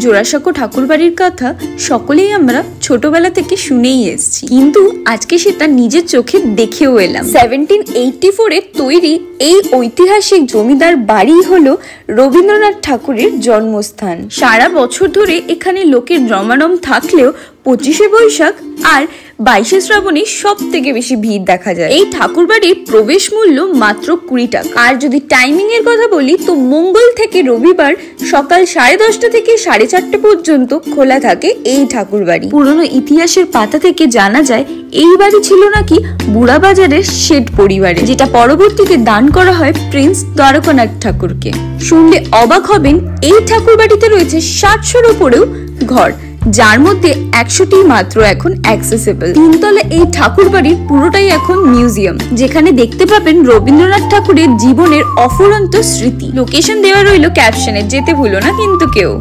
জোড়াসাঁকো ঠাকুরবাড়ির কথা সকলেই আমরা ছোটবেলা থেকে শুনেই এসেছি, কিন্তু আজকে সেটা নিজের চোখে দেখেও এলাম। 1784 তৈরি এই ঐতিহাসিক জমিদার বাড়ি হলো রবীন্দ্রনাথ ঠাকুরের জন্মস্থান। সারা বছর ধরে এখানে লোকের জমানম থাকলেও 25শে বৈশাখ আর 22শে শ্রাবণে সব থেকে বেশি ভিড় দেখা যায়। এই ঠাকুরবাড়ির প্রবেশ মূল্য মাত্র 20 টাকা। আর যদি টাইমিং এর কথা বলি তো মঙ্গল থেকে রবিবার সকাল 10:30 থেকে 4:30 পর্যন্ত খোলা থাকে এই ঠাকুরবাড়ি। পুরনো ইতিহাসের পাতা থেকে জানা যায় এই বাড়ি ছিল নাকি বুড়াবাজারের শেঠ পরিবারে, যেটা পরবর্তীতে দান করা হয় প্রিন্স দ্বারকানাথ ঠাকুরকে। শুনলে অবাক হবেন, এই ঠাকুরবাড়িতে রয়েছে 700-র উপরেও ঘর, যার মধ্যে 100টি মাত্র এখন অ্যাক্সেসিবল। তিনতলা এই ঠাকুর বাড়ির পুরোটাই এখন মিউজিয়াম, যেখানে দেখতে পাবেন রবীন্দ্রনাথ ঠাকুরের জীবনের অফুরন্ত স্মৃতি। লোকেশন দেওয়া রইল ক্যাপশনে, যেতে ভুলো না কিন্তু কেউ।